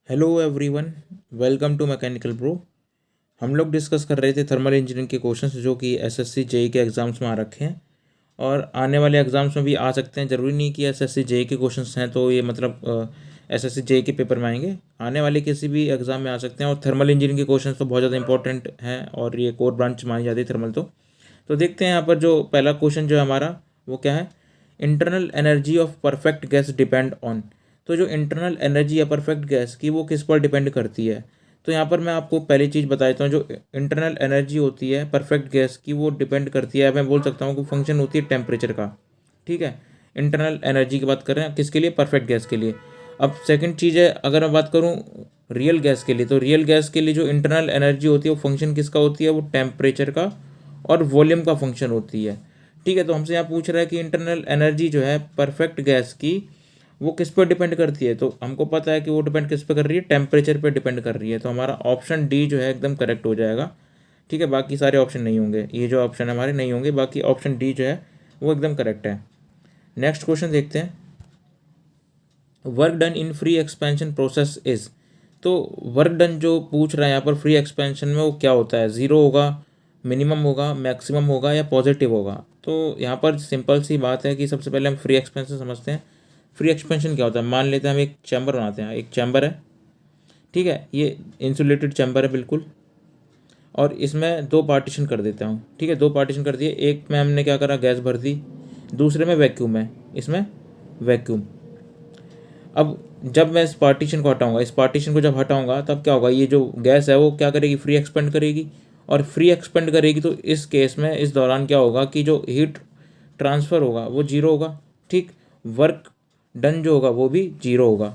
Hello everyone, welcome to mechanical bro. हम लोग discuss कर रहे थे थर्मल इंजीनियरिंग के क्वेश्चंस जो कि एसएससी जेई के एग्ज़ाम्स में आ रखे हैं और आने वाले एग्ज़ाम्स में भी आ सकते हैं। ज़रूरी नहीं कि एसएससी जेई के क्वेश्चंस हैं तो ये मतलब एसएससी जेई के पेपर में आएंगे। आने वाले किसी भी एग्ज़ाम में आ सकते हैं और थर्मल इंजीनियरिंग के क्वेश्चंस तो बहुत ज़्यादा इंपॉर्टेंट हैं और ये कोर ब्रांच मानी जाती है थर्मल। तो देखते हैं यहाँ पर जो पहला क्वेश्चन जो है हमारा वो क्या है। Internal energy of perfect gas depend on. तो जो इंटरनल एनर्जी है परफेक्ट गैस की वो किस पर डिपेंड करती है। तो यहाँ पर मैं आपको पहली चीज़ बता देता हूँ, जो इंटरनल एनर्जी होती है परफेक्ट गैस की वो डिपेंड करती है, मैं बोल सकता हूँ कि फंक्शन होती है टेम्परेचर का। ठीक है, इंटरनल एनर्जी की बात कर रहे हैं किसके लिए, परफेक्ट गैस के लिए। अब सेकंड चीज़ है, अगर मैं बात करूँ रियल गैस के लिए, तो रियल गैस के लिए जो इंटरनल एनर्जी होती है वो फंक्शन किसका होती है, वो टेम्परेचर का और वॉल्यूम का फंक्शन होती है। ठीक है, तो हमसे यहाँ पूछ रहा है कि इंटरनल एनर्जी जो है परफेक्ट गैस की वो किस पर डिपेंड करती है। तो हमको पता है कि वो डिपेंड किस पर कर रही है, टेम्परेचर पर डिपेंड कर रही है। तो हमारा ऑप्शन डी जो है एकदम करेक्ट हो जाएगा। ठीक है, बाकी सारे ऑप्शन नहीं होंगे, ये जो ऑप्शन हमारे नहीं होंगे, बाकी ऑप्शन डी जो है वो एकदम करेक्ट है। नेक्स्ट क्वेश्चन देखते हैं। Work done in free expansion process is. तो वर्क डन जो पूछ रहा है यहाँ पर फ्री एक्सपेंशन में वो क्या होता है, ज़ीरो होगा, मिनिमम होगा, मैक्सिमम होगा या पॉजिटिव होगा। तो यहाँ पर सिंपल सी बात है कि सबसे पहले हम फ्री एक्सपेंशन समझते हैं। फ्री एक्सपेंशन क्या होता है, मान लेते हैं हम एक चैम्बर बनाते हैं, एक चैम्बर है, ठीक है, ये इंसुलेटेड चैम्बर है बिल्कुल, और इसमें दो पार्टीशन कर देता हूँ। ठीक है, दो पार्टीशन कर दिए, एक में हमने क्या करा, गैस भर दी, दूसरे में वैक्यूम है, इसमें वैक्यूम। अब जब मैं इस पार्टीशन को हटाऊंगा, इस पार्टीशन को जब हटाऊंगा तब क्या होगा, ये जो गैस है वो क्या करेगी, फ्री एक्सपेंड करेगी। और फ्री एक्सपेंड करेगी तो इस केस में इस दौरान क्या होगा कि जो हीट ट्रांसफ़र होगा वो जीरो होगा। ठीक, वर्क डन जो होगा वो भी जीरो होगा।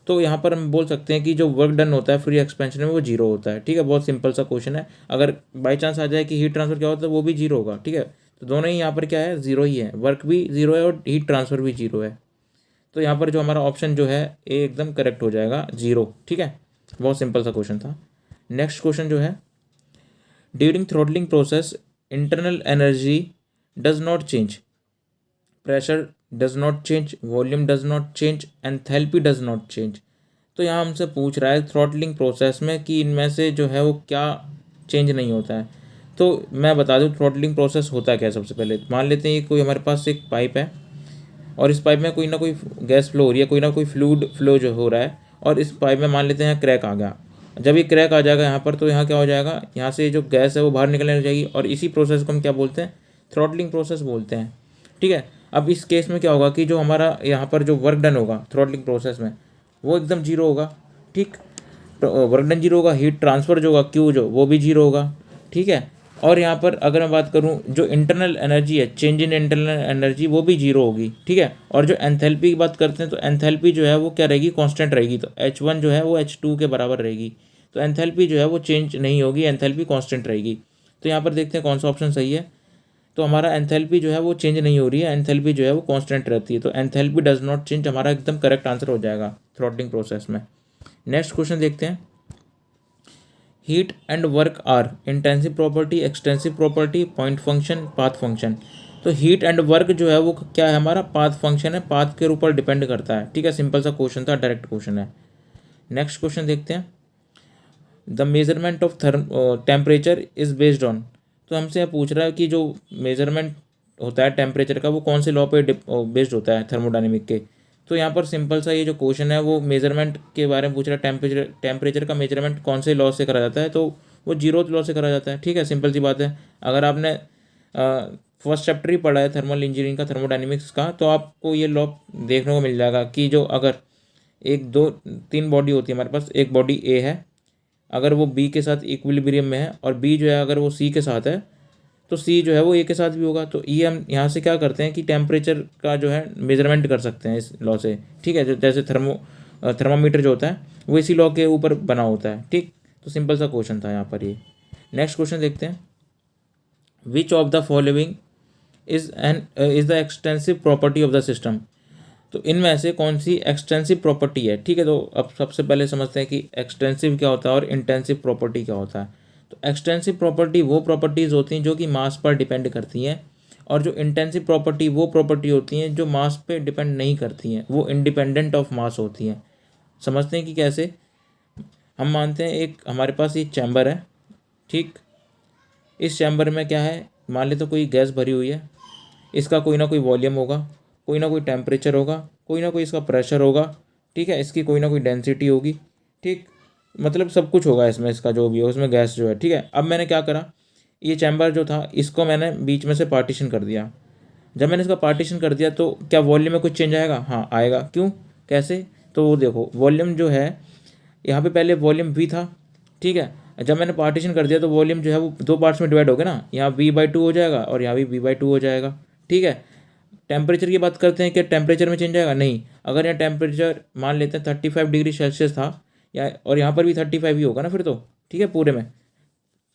तो यहाँ पर हम बोल सकते हैं कि जो वर्क डन होता है फ्री एक्सपेंशन में वो जीरो होता है। ठीक है, बहुत सिंपल सा क्वेश्चन है। अगर बाई चांस आ जाए कि हीट ट्रांसफ़र क्या होता है, वो भी जीरो होगा। ठीक है, तो दोनों ही यहाँ पर क्या है, जीरो ही है, वर्क भी जीरो है और हीट ट्रांसफ़र भी जीरो है। तो यहाँ पर जो हमारा ऑप्शन जो है ए एकदम करेक्ट हो जाएगा, जीरो। ठीक है, बहुत सिंपल सा क्वेश्चन था। नेक्स्ट क्वेश्चन जो है, during throttling process internal energy does not change, pressure does not change, volume does not change, enthalpy does not change. तो यहाँ हमसे पूछ रहा है थ्रोटलिंग प्रोसेस में कि इनमें से जो है वो क्या चेंज नहीं होता है। तो मैं बता दूँ थ्रोटलिंग प्रोसेस होता क्या है। सबसे पहले मान लेते हैं ये कोई हमारे पास एक पाइप है और इस पाइप में कोई ना कोई गैस फ्लो हो रही है, कोई ना कोई फ्लूइड फ्लो जो हो रहा है, और इस पाइप में मान लेते हैं क्रैक आ गया। जब ये क्रैक आ जाएगा यहाँ पर, तो यहाँ क्या हो जाएगा, यहाँ से जो गैस है वो बाहर निकलने लग जाएगी और इसी प्रोसेस को हम क्या बोलते हैं, थ्रॉटलिंग प्रोसेस बोलते हैं। ठीक है, अब इस केस में क्या होगा कि जो हमारा यहाँ पर जो वर्क डन होगा थ्रॉटलिंग प्रोसेस में वो एकदम जीरो होगा। ठीक, वर्क डन जीरो होगा, हीट ट्रांसफ़र जो होगा क्यू जो वो भी जीरो होगा। ठीक है, और यहाँ पर अगर मैं बात करूँ जो इंटरनल एनर्जी है, चेंज इन इंटरनल एनर्जी वो भी जीरो होगी। ठीक है, और जो एंथैल्पी की बात करते हैं तो एंथैल्पी जो है वो क्या रहेगी, कांस्टेंट रहेगी। तो H1 जो है वो H2 के बराबर रहेगी। तो एंथैल्पी जो है वो चेंज नहीं होगी, एंथैल्पी कांस्टेंट रहेगी। तो यहाँ पर देखते हैं कौन सा ऑप्शन सही है। तो हमारा एंथैल्पी जो है वो चेंज नहीं हो रही है, एंथैल्पी जो है वो कांस्टेंट रहती है। तो एंथैल्पी डज नॉट चेंज हमारा एकदम करेक्ट आंसर हो जाएगा थ्रॉटलिंग प्रोसेस में। नेक्स्ट क्वेश्चन देखते हैं। Heat and work are intensive property, extensive property, point function, path function. तो हीट एंड वर्क जो है वो क्या है, हमारा पाथ फंक्शन है, पाथ के ऊपर डिपेंड करता है। ठीक है, सिंपल सा क्वेश्चन था, डायरेक्ट क्वेश्चन है। नेक्स्ट क्वेश्चन देखते हैं। The measurement of temperature is based on. तो हमसे यह पूछ रहा है कि जो मेजरमेंट होता है टेम्परेचर का वो कौन से लॉ पे बेस्ड होता है, थर्मोडायनेमिक के। तो यहाँ पर सिंपल सा ये जो क्वेश्चन है वो मेजरमेंट के बारे में पूछ रहा है। टेम्परेचर का मेजरमेंट कौन से लॉ से करा जाता है, तो वो जीरोथ लॉ से करा जाता है। ठीक है, सिंपल सी बात है। अगर आपने फर्स्ट चैप्टर ही पढ़ा है थर्मल इंजीनियरिंग का, थर्मोडायनेमिक्स का, तो आपको ये लॉ देखने को मिल जाएगा कि जो अगर एक दो तीन बॉडी होती है हमारे पास, एक बॉडी ए है, अगर वो बी के साथ इक्विलिब्रियम में है, और बी जो है अगर वो सी के साथ है, तो सी जो है वो ए के साथ भी होगा। तो ये हम यहाँ से क्या करते हैं कि टेम्परेचर का जो है मेजरमेंट कर सकते हैं इस लॉ से। ठीक है, जो जैसे थर्मामीटर जो होता है वो इसी लॉ के ऊपर बना होता है। ठीक, तो सिंपल सा क्वेश्चन था यहाँ पर ये। नेक्स्ट क्वेश्चन देखते हैं। Which of the following is the extensive property of the system. तो इनमें से कौन सी एक्सटेंसिव प्रॉपर्टी है। ठीक है, तो अब सबसे पहले समझते हैं कि एक्सटेंसिव क्या होता है और इंटेंसिव प्रॉपर्टी क्या होता है। तो एक्सटेंसिव प्रॉपर्टी वो प्रॉपर्टीज़ होती हैं जो कि मास पर डिपेंड करती हैं, और जो इंटेंसिव प्रॉपर्टी वो प्रॉपर्टी होती हैं जो मास पे डिपेंड नहीं करती हैं, वो इंडिपेंडेंट ऑफ मास होती हैं। समझते हैं कि कैसे। हम मानते हैं एक हमारे पास ये चैम्बर है, ठीक। इस चैम्बर में क्या है, मान लेते कोई गैस भरी हुई है, इसका कोई ना कोई वॉल्यूम होगा, कोई ना कोई टेम्परेचर होगा, कोई ना कोई इसका प्रेशर होगा, ठीक है, इसकी कोई ना कोई डेंसिटी होगी, ठीक। मतलब सब कुछ होगा इसमें, इसका जो भी है उसमें गैस जो है, ठीक है। अब मैंने क्या करा, ये चैम्बर जो था इसको मैंने बीच में से पार्टीशन कर दिया। जब मैंने इसका पार्टीशन कर दिया तो क्या वॉल्यूम में कुछ चेंज आएगा? हाँ आएगा। क्यों, कैसे? तो वो देखो वॉल्यूम जो है, यहाँ पे पहले वॉल्यूम वी था, ठीक है। जब मैंने पार्टीशन कर दिया तो वॉल्यूम जो है वो दो पार्ट्स में डिवाइड हो गया ना, यहाँ V/2 हो जाएगा और यहाँ भी V/2 हो जाएगा, ठीक है। टेम्परेचर की बात करते हैं कि टेम्परेचर में चेंज आएगा? नहीं। अगर यहाँ टेम्परेचर मान लेते हैं 35 डिग्री सेल्सियस था, या और यहाँ पर भी 35 ही होगा ना फिर तो, ठीक है, पूरे में,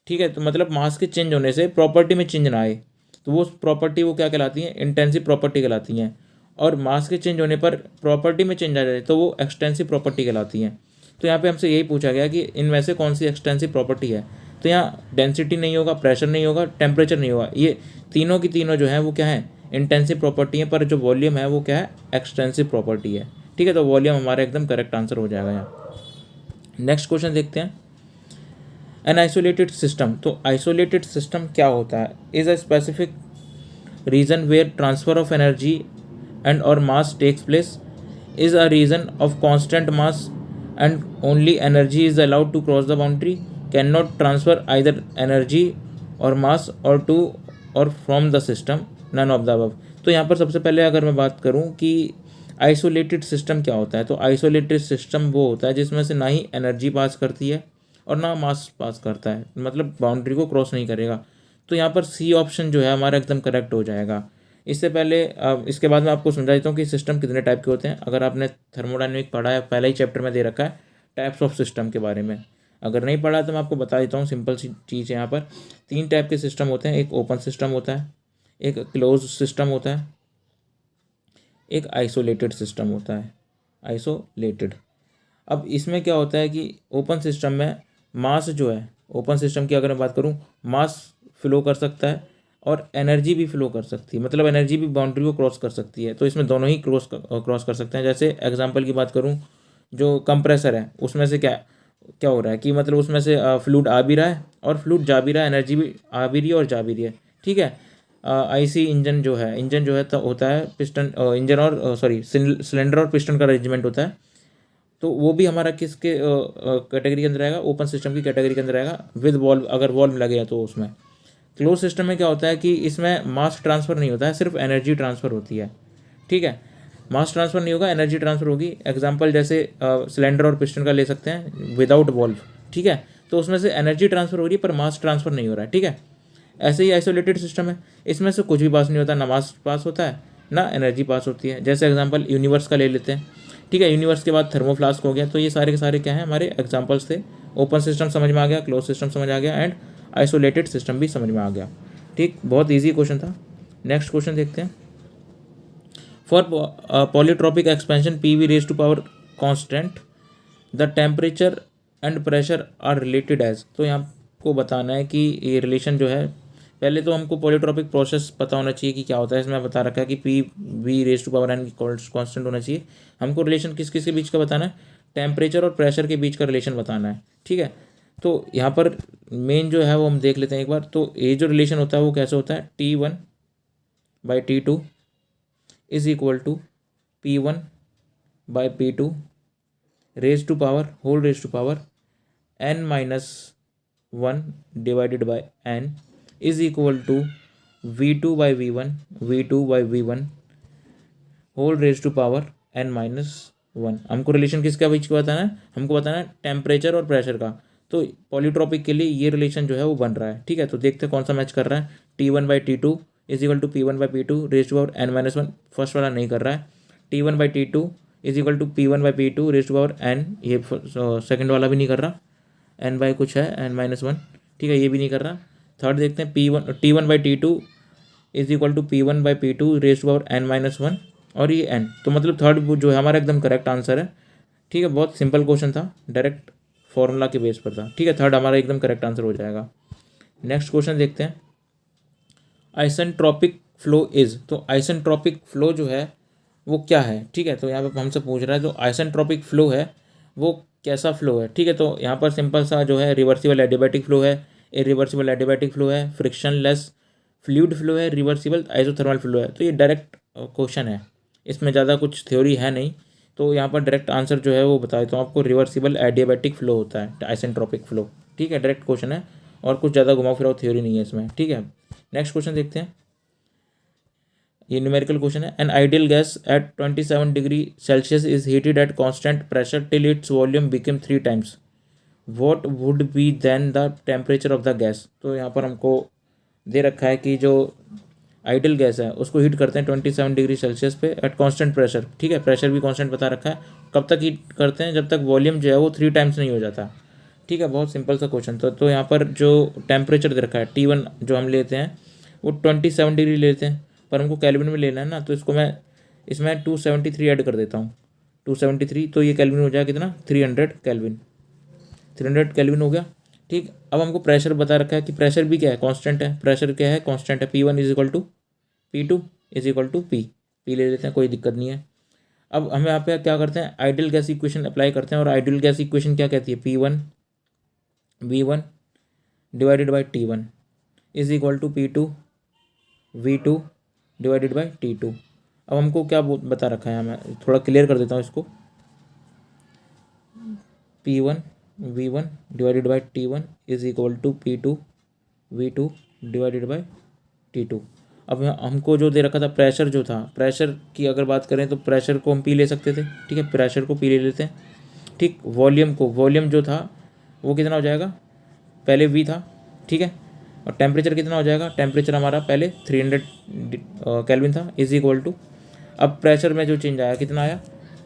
ठीक है। तो मतलब मास के चेंज होने से प्रॉपर्टी में चेंज ना आए, तो वो प्रॉपर्टी वो क्या कहलाती है? इंटेंसिव प्रॉपर्टी कहलाती हैं। और मास के चेंज होने पर प्रॉपर्टी में चेंज आ जाए तो वो एक्सटेंसिव प्रॉपर्टी कहलाती हैं। तो यहाँ पे हमसे यही पूछा गया कि इनमें से कौन सी एक्सटेंसिव प्रॉपर्टी है। तो यहाँ डेंसिटी नहीं होगा, प्रेशर नहीं होगा, टेम्परेचर नहीं होगा, ये तीनों की तीनों जो है वो क्या है? इंटेंसिव प्रॉपर्टी है। पर जो वॉल्यूम है वो क्या है? एक्सटेंसिव प्रॉपर्टी है, ठीक है। तो वॉल्यूम हमारा एकदम करेक्ट आंसर हो जाएगा यहाँ। नेक्स्ट क्वेश्चन देखते हैं। एन आइसोलेटेड सिस्टम, तो आइसोलेटेड सिस्टम क्या होता है? Is a specific region where transfer of energy and or mass takes place, is a region of constant mass and only energy is allowed to cross the boundary, can not transfer either energy or mass or to or from the system, none of the above. तो यहाँ पर सबसे पहले अगर मैं बात करूँ कि आइसोलेटेड सिस्टम क्या होता है, तो आइसोलेटेड सिस्टम वो होता है जिसमें से ना ही एनर्जी पास करती है और ना मास पास करता है, मतलब बाउंड्री को क्रॉस नहीं करेगा। तो यहाँ पर सी ऑप्शन जो है हमारा एकदम करेक्ट हो जाएगा। इससे पहले इसके बाद मैं आपको समझा देता हूँ कि सिस्टम कितने टाइप के होते हैं। अगर आपने थर्मोडायनेमिक पढ़ा है, पहले ही चैप्टर में दे रखा है टाइप्स ऑफ सिस्टम के बारे में। अगर नहीं पढ़ा तो मैं आपको बता देता हूँ, सिंपल सी चीज़ है। यहाँ पर तीन टाइप के सिस्टम होते हैं, एक ओपन सिस्टम होता है, एक क्लोज सिस्टम होता है, एक आइसोलेटेड सिस्टम होता है, आइसोलेटेड। अब इसमें क्या होता है कि ओपन सिस्टम में मास जो है, ओपन सिस्टम की अगर मैं बात करूँ, मास फ्लो कर सकता है और एनर्जी भी फ्लो कर सकती है, मतलब एनर्जी भी बाउंड्री को क्रॉस कर सकती है। तो इसमें दोनों ही क्रॉस कर सकते हैं। जैसे एग्जांपल की बात करूँ, जो कंप्रेसर है उसमें से क्या क्या हो रहा है कि मतलब उसमें से फ्लूइड आ भी रहा है और फ्लूइड जा भी रहा है, एनर्जी भी आ भी रही है और जा भी रही है, ठीक है। आईसी इंजन जो है, तो होता है पिस्टन इंजन और सॉरी सिलेंडर और पिस्टन का अरेंजमेंट होता है। तो वो भी हमारा किसके कैटेगरी के अंदर आएगा? ओपन सिस्टम की कैटेगरी के अंदर आएगा, विद वॉल्व, अगर वॉल्व लगे तो उसमें। क्लोज सिस्टम में क्या होता है कि इसमें मास ट्रांसफ़र नहीं होता है, सिर्फ एनर्जी ट्रांसफ़र होती है, ठीक है। मास ट्रांसफ़र नहीं होगा, एनर्जी ट्रांसफ़र होगी। एग्जांपल जैसे सिलेंडर और पिस्टन का ले सकते हैं विदाउट वॉल्व, ठीक है। तो उसमें से एनर्जी ट्रांसफ़र हो रही है पर मास ट्रांसफ़र नहीं हो रहा है, ठीक है। ऐसे ही आइसोलेटेड सिस्टम है, इसमें से कुछ भी पास नहीं होता, ना मास पास होता है ना एनर्जी पास होती है। जैसे एग्जांपल यूनिवर्स का ले लेते हैं, ठीक है। यूनिवर्स के बाद थर्मोफ्लास्क हो गया। तो ये सारे के सारे क्या हैं? हमारे एग्जांपल्स थे। ओपन सिस्टम समझ में आ गया, क्लोज सिस्टम समझ आ गया एंड आइसोलेटेड सिस्टम भी समझ में आ गया, ठीक। बहुत ईजी क्वेश्चन था। नेक्स्ट क्वेश्चन देखते हैं। For polytropic expansion PV raise to power constant, the temperature and pressure are related as. तो यहाँ को बताना है कि ये रिलेशन जो है, पहले तो हमको पॉलीट्रॉपिक प्रोसेस पता होना चाहिए कि क्या होता है। इसमें बता रखा है कि PV raise to power N constant होना चाहिए। हमको रिलेशन किस किस के बीच का बताना है? टेम्परेचर और प्रेशर के बीच का रिलेशन बताना है, ठीक है। तो यहाँ पर मेन जो है वो हम देख लेते हैं एक बार। तो ये जो रिलेशन होता है वो कैसे होता है? T1/T2 is equal to P1/P2 raise to power whole raise to power n-1 divided by n is equal to V2/V1 whole raise to power n-1। हमको रिलेशन किसका बीच का बताना है? हमको बताना है टेम्परेचर और प्रेशर का। तो पॉलीट्रॉपिक के लिए ये रिलेशन जो है वो बन रहा है, ठीक है। तो देखते हैं कौन सा मैच कर रहा है। T1/T2 is equal to P1/P2 raise to power n-1, first वाला नहीं कर रहा है। T1/T2 is equal to P1/P2 raise to power n, ये सेकंड वाला भी नहीं कर रहा। n बाई कुछ है n-1, ठीक है, ये भी नहीं कर रहा। थर्ड देखते हैं T1/T2 is equal to P1/P2 raise to power n-1 और ये n। तो मतलब थर्ड जो है हमारा एकदम करेक्ट आंसर है, ठीक है। बहुत सिंपल क्वेश्चन था, डायरेक्ट फॉर्मूला के बेस पर था, ठीक है। थर्ड हमारा एकदम करेक्ट आंसर हो जाएगा। नेक्स्ट क्वेश्चन देखते हैं। आइसेंट्रोपिक फ्लो इज, तो आइसेंट्रोपिक फ्लो जो है वो क्या है, ठीक है। तो यहाँ पे हमसे पूछ रहा है जो आइसेंट्रोपिक फ्लो है वो कैसा फ्लो है, ठीक है। तो यहाँ पर सिंपल सा जो है रिवर्सिबल एडियाबैटिक फ्लो है, इरिवर्सिबल एडियाबैटिक फ्लो है, फ्रिक्शनलेस फ्लूइड फ्लो है, रिवर्सिबल आइसोथर्मल फ्लो है। तो ये डायरेक्ट क्वेश्चन है, इसमें ज़्यादा कुछ थ्योरी है नहीं। तो यहाँ पर डायरेक्ट आंसर जो है वो बता देता हूँ आपको, रिवर्सिबल एडियाबैटिक फ्लो होता है, आइसेंट्रोपिक फ्लो, ठीक है। डायरेक्ट क्वेश्चन है और कुछ ज़्यादा घुमाव फिराव थ्योरी नहीं है इसमें, ठीक है। नेक्स्ट क्वेश्चन देखते हैं, ये न्यूमेरिकल क्वेश्चन है। An ideal gas at 27 degree Celsius is heated at constant pressure till its volume become 3 times, what would be then the temperature of the gas. तो यहाँ पर हमको दे रखा है कि जो आइडियल गैस है उसको हीट करते हैं 27 डिग्री सेल्सियस पे एट कांस्टेंट प्रेशर, ठीक है। प्रेशर भी कांस्टेंट बता रखा है। कब तक हीट करते हैं, जब तक वॉल्यूम जो है वो 3 टाइम्स नहीं हो जाता, ठीक है। बहुत सिंपल सा क्वेश्चन। तो यहाँ पर जो टेम्परेचर दे रखा है T1 जो हम लेते हैं वो 27 डिग्री लेते हैं, पर हमको केल्विन में लेना है ना, तो इसको मैं इसमें 273 ऐड कर देता हूँ, 273। तो ये केल्विन हो जाएगा कितना, 300 केल्विन, 300 केल्विन हो गया, ठीक। अब हमको प्रेशर बता रखा है कि प्रेशर भी क्या है, कांस्टेंट है। प्रेशर क्या है, कांस्टेंट है। P1 is equal to P2 is equal to P ले लेते हैं, कोई दिक्कत नहीं है। अब हम यहाँ पे क्या करते हैं, आइडियल गैस इक्वेशन अप्लाई करते हैं। और आइडियल गैस इक्वेशन क्या कहती है, P1 V1 divided by T1 is equal to P2 V2 divided by T2। अब हमको क्या बता रखा है, मैं थोड़ा क्लियर कर देता हूँ इसको। P1 V1 divided by T1 is equal to P2 V2 divided by T2। अब हमको जो दे रखा था प्रेशर जो था, प्रेशर की अगर बात करें तो प्रेशर को हम पी ले सकते थे, ठीक है। प्रेशर को पी ले लेते हैं, ठीक। वॉल्यूम जो था वो कितना हो जाएगा, पहले V था, ठीक है। और टेम्परेचर कितना हो जाएगा, टेम्परेचर हमारा पहले 300 केल्विन था, इज इक्वल टू, अब प्रेशर में जो चेंज आया कितना आया,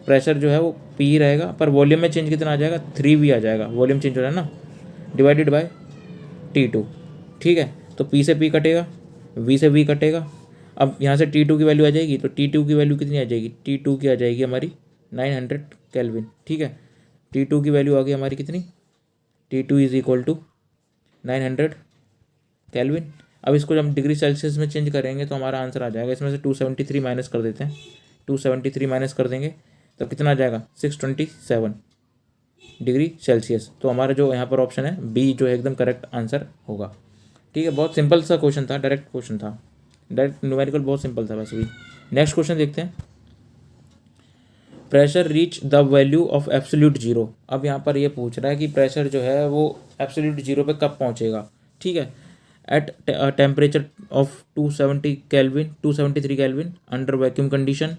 प्रेशर जो है वो P रहेगा, पर वॉल्यूम में चेंज कितना आ जाएगा, 3V आ जाएगा, वॉल्यूम चेंज हो रहा है ना, डिवाइडेड बाय T2, ठीक है। तो P से P कटेगा, V से V कटेगा। अब यहाँ से T2 की वैल्यू आ जाएगी, तो T2 की वैल्यू कितनी आ जाएगी, T2 की आ जाएगी हमारी 900 केल्विन, ठीक है। T2 की वैल्यू आ गई हमारी कितनी, T2 is equal to 900 kelvin. अब इसको जब हम डिग्री सेल्सियस में चेंज करेंगे तो हमारा आंसर आ जाएगा, इसमें से 273 माइनस कर देते हैं, 273 माइनस कर देंगे तो कितना आ जाएगा, 627 डिग्री सेल्सियस। तो हमारा जो यहाँ पर ऑप्शन है बी जो है एकदम करेक्ट आंसर होगा, ठीक है। बहुत सिंपल सा क्वेश्चन था, डायरेक्ट क्वेश्चन था, डायरेक्ट न्यूमेरिकल बहुत सिंपल था वैसे भी। नेक्स्ट क्वेश्चन देखते हैं, pressure reach the value of absolute zero. अब यहाँ पर ये पूछ रहा है कि प्रेशर जो है वो एब्सोल्यूट जीरो पे कब पहुँचेगा, ठीक है। At temperature of 270 kelvin 273 kelvin under vacuum condition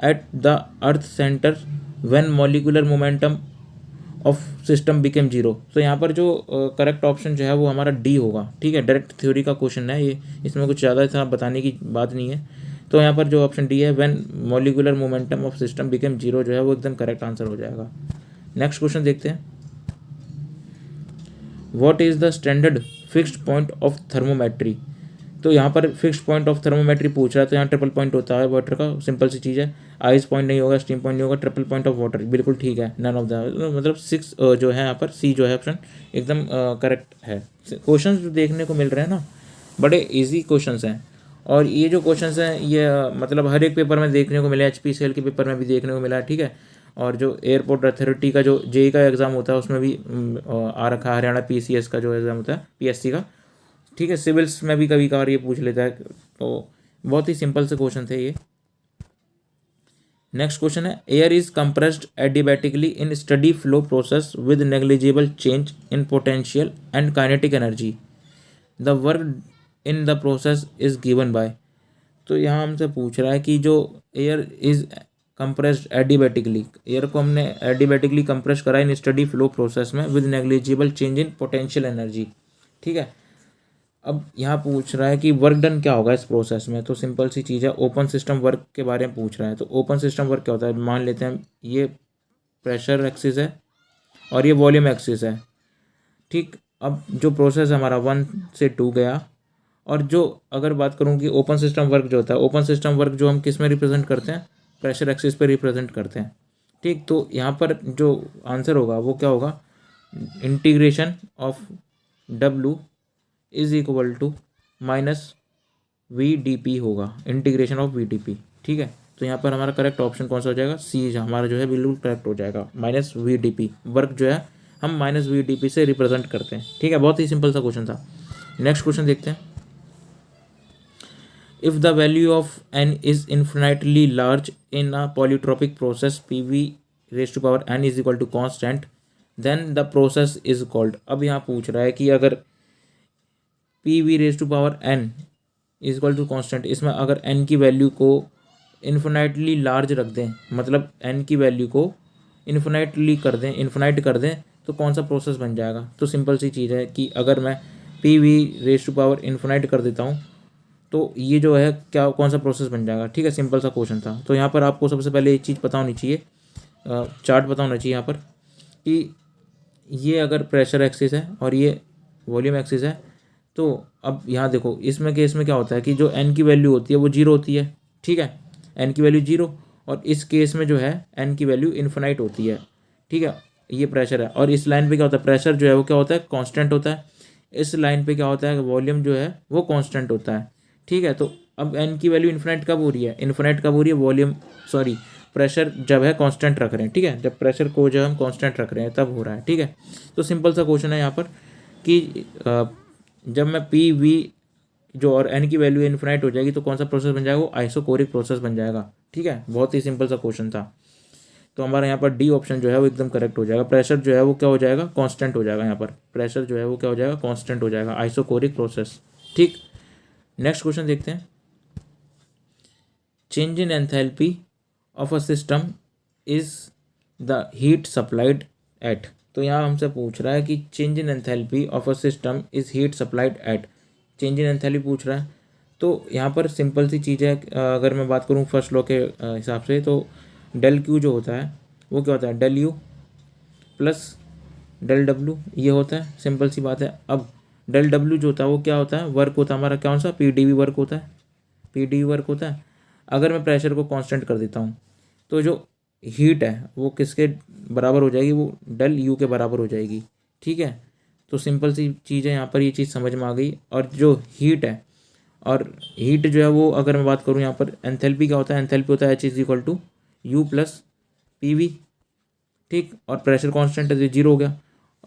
at the earth centre when molecular momentum of system became zero. तो यहाँ पर जो करेक्ट ऑप्शन जो है वो हमारा डी होगा, ठीक है। डायरेक्ट थ्योरी का क्वेश्चन है ये, इसमें कुछ ज़्यादा इतना बताने की बात नहीं है। तो यहाँ पर जो ऑप्शन डी है, when molecular momentum of system became zero, जो है वो एकदम करेक्ट आंसर हो जाएगा। नेक्स्ट क्वेश्चन देखते हैं, what is the standard fixed point of thermometry. तो यहाँ पर फिक्स्ड पॉइंट ऑफ थर्मोमेट्री पूछ रहा है, तो यहाँ ट्रिपल पॉइंट होता है वाटर का, सिंपल सी चीज़ है। आइस पॉइंट नहीं होगा, स्टीम पॉइंट नहीं होगा, ट्रिपल पॉइंट ऑफ वाटर, बिल्कुल ठीक है। नन ऑफ द, मतलब 6 जो है यहाँ पर सी जो है ऑप्शन एकदम करेक्ट है। क्वेश्चन जो देखने को मिल रहे हैं ना, बड़े ईजी क्वेश्चन हैं। और ये जो क्वेश्चन हैं ये मतलब हर एक पेपर में देखने को मिला, HPCL के पेपर में भी देखने को मिला, ठीक है। और जो एयरपोर्ट अथॉरिटी का जो जेई का एग्ज़ाम होता है उसमें भी आ रखा है, हरियाणा PCS का जो एग्ज़ाम होता है PSC का, ठीक है। सिविल्स में भी कभी कभार ये पूछ लेता है। तो बहुत ही सिंपल से क्वेश्चन थे ये। नेक्स्ट क्वेश्चन है, air is compressed adiabatically in steady flow process with negligible change in potential and kinetic energy, the work in the process is given by. तो यहाँ हमसे पूछ रहा है कि जो air is compressed adiabatically, air को हमने एडियाबैटिकली कंप्रेस करा इन स्टडी फ्लो प्रोसेस में with negligible change in potential energy, ठीक है। अब यहाँ पूछ रहा है कि वर्क डन क्या होगा इस प्रोसेस में। तो सिंपल सी चीज़ है, ओपन सिस्टम वर्क के बारे में पूछ रहा है। तो ओपन सिस्टम वर्क क्या होता है, मान लेते हैं ये प्रेशर एक्सिस है और ये वॉल्यूम एक्सिस है, ठीक। अब जो प्रोसेस हमारा 1 से 2 गया, और जो अगर बात करूँ कि ओपन सिस्टम वर्क जो होता है, ओपन सिस्टम वर्क जो हम किस में रिप्रेजेंट करते हैं, प्रेशर एक्सिस पे रिप्रेजेंट करते हैं, ठीक। तो यहाँ पर जो आंसर होगा वो क्या होगा, integration of W is equal to minus VdP होगा, इंटीग्रेशन ऑफ VdP, ठीक है। तो यहाँ पर हमारा करेक्ट ऑप्शन कौन सा हो जाएगा, सी हमारा जो है बिल्कुल करेक्ट हो जाएगा। माइनस VdP वर्क जो है हम माइनस VdP से रिप्रेजेंट करते हैं। ठीक है, बहुत ही सिंपल सा क्वेश्चन था। नेक्स्ट क्वेश्चन देखते हैं। If the value of n is infinitely large in a polytropic process PV raise to power n is equal to constant then the process is called. अब यहाँ पूछ रहा है कि अगर PV raise to power n is equal to constant, इसमें अगर n की वैल्यू को इन्फिनाइटली लार्ज रख दें, मतलब n की वैल्यू को इन्फिनाइट कर दें तो कौन सा प्रोसेस बन जाएगा। तो सिंपल सी चीज़ है कि अगर मैं PV raise to power infinite कर देता हूँ तो ये जो है क्या कौन सा प्रोसेस बन जाएगा। ठीक है, सिंपल सा क्वेश्चन था। तो यहाँ पर आपको सबसे पहले एक चीज़ पता होनी चाहिए, चार्ट पता होना चाहिए यहाँ पर कि ये अगर प्रेशर एक्सिस है और ये वॉल्यूम एक्सिस है, तो अब यहाँ देखो इसमें केस में क्या होता है कि जो n की वैल्यू होती है वो 0 होती है। ठीक है, n की वैल्यू 0, और इस केस में जो है n की वैल्यू इन्फिनाइट होती है। ठीक है, ये प्रेशर है, और इस लाइन पे क्या होता है, प्रेशर जो है वो क्या होता है, कांस्टेंट होता है। इस लाइन पे क्या होता है, वॉल्यूम जो है वो कांस्टेंट होता है। ठीक है, तो अब n की वैल्यू इन्फिनाइट कब हो रही है, इन्फिनाइट कब हो रही है, प्रेशर जब है कांस्टेंट रख रहे हैं। ठीक है, जब प्रेशर को जो हम कांस्टेंट रख रहे हैं तब हो रहा है। ठीक है, तो सिंपल सा क्वेश्चन है यहाँ पर कि जब मैं PV जो और n की वैल्यू इन्फिनाइट हो जाएगी तो कौन सा प्रोसेस बन जाएगा, वो आइसोकोरिक प्रोसेस बन जाएगा। ठीक है, बहुत ही सिंपल सा क्वेश्चन था। तो हमारा यहाँ पर डी ऑप्शन जो है वो एकदम करेक्ट हो जाएगा। प्रेशर जो है वो क्या हो जाएगा, कांस्टेंट हो जाएगा। यहाँ पर प्रेशर जो है वो क्या हो जाएगा, कांस्टेंट हो जाएगा, आइसोकोरिक प्रोसेस। ठीक, नेक्स्ट क्वेश्चन देखते हैं। Change in enthalpy of a system is the heat supplied eight. तो यहाँ हमसे पूछ रहा है कि change in enthalpy of a system is heat supplied eight, change in enthalpy पूछ रहा है। तो यहाँ पर सिंपल सी चीज़ है, अगर मैं बात करूँ फर्स्ट लॉ के हिसाब से, तो डेल Q जो होता है वो क्या होता है, del U plus del W ये होता है। सिंपल सी बात है। अब डेल W जो होता है वो क्या होता है, वर्क होता है हमारा, कौन सा, PdV वर्क होता है, PdV वर्क होता है। अगर मैं प्रेशर को कांस्टेंट कर देता हूँ तो जो हीट है वो किसके बराबर हो जाएगी, वो डेल U के बराबर हो जाएगी। ठीक है, तो सिंपल सी चीज़ है, यहाँ पर ये चीज़ समझ में आ गई। और जो हीट है, और हीट जो है वो अगर मैं बात करूँ यहाँ पर एंथैल्पी क्या होता है, एंथैल्पी होता है H is equal to U plus PV। ठीक, और प्रेशर कांस्टेंट है तो 0 हो गया।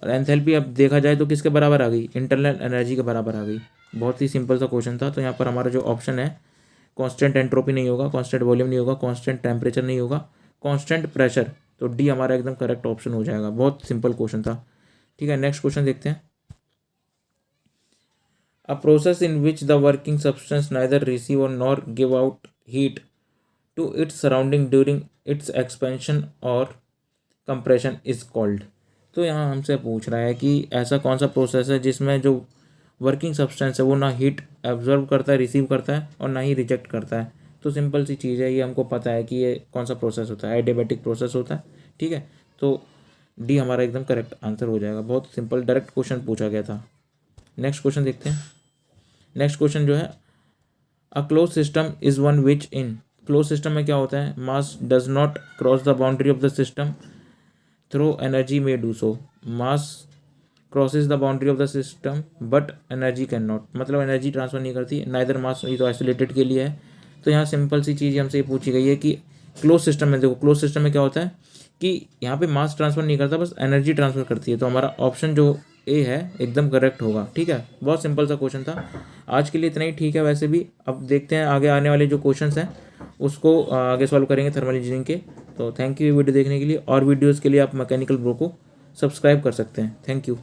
और एंथैल्पी अब देखा जाए तो किसके बराबर आ गई, इंटरनल एनर्जी के बराबर आ गई। बहुत ही सिंपल सा क्वेश्चन था। तो यहाँ पर हमारा जो ऑप्शन है, कांस्टेंट एंट्रोपी नहीं होगा, कांस्टेंट वॉल्यूम नहीं होगा, कांस्टेंट टेम्परेचर नहीं होगा, कांस्टेंट प्रेशर, तो डी हमारा एकदम करेक्ट ऑप्शन हो जाएगा। बहुत सिंपल क्वेश्चन था। ठीक है, नेक्स्ट क्वेश्चन देखते हैं। A process in which the working substance neither receive or nor give out heat to its surrounding during its expansion or compression is called. तो यहाँ हमसे पूछ रहा है कि ऐसा कौन सा प्रोसेस है जिसमें जो वर्किंग सब्सटेंस है वो ना हीट एब्जॉर्ब करता है, रिसीव करता है, और ना ही रिजेक्ट करता है। तो सिंपल सी चीज़ है, ये हमको पता है कि ये कौन सा प्रोसेस होता है, एडियाबैटिक प्रोसेस होता है। ठीक है, तो डी हमारा एकदम करेक्ट आंसर हो जाएगा। बहुत सिंपल डायरेक्ट क्वेश्चन पूछा गया था। नेक्स्ट क्वेश्चन देखते हैं। नेक्स्ट क्वेश्चन जो है, a close system is one which in, close system में क्या होता है, mass does not cross the boundary of the system through energy may do so. Mass crosses the boundary of the system but energy can not, मतलब energy transfer नहीं करती, neither मास, ये तो isolated के लिए है। तो यहाँ सिंपल सी चीज़ हमसे ये पूछी गई है कि क्लोज सिस्टम में, देखो क्लोज सिस्टम में क्या होता है कि यहाँ पे मास ट्रांसफर नहीं करता, बस एनर्जी ट्रांसफर करती है। तो हमारा ऑप्शन जो ए है एकदम करेक्ट होगा। ठीक है, बहुत सिंपल सा क्वेश्चन था। आज के लिए इतना ही ठीक है। वैसे भी अब देखते हैं आगे आने वाले जो क्वेश्चंस हैं उसको आगे सॉल्व करेंगे थर्मल इंजीनियरिंग के। तो थैंक यू वीडियो देखने के लिए, और वीडियोज़ के लिए आप मैकेनिकल ब्रो को सब्सक्राइब कर सकते हैं। Thank you.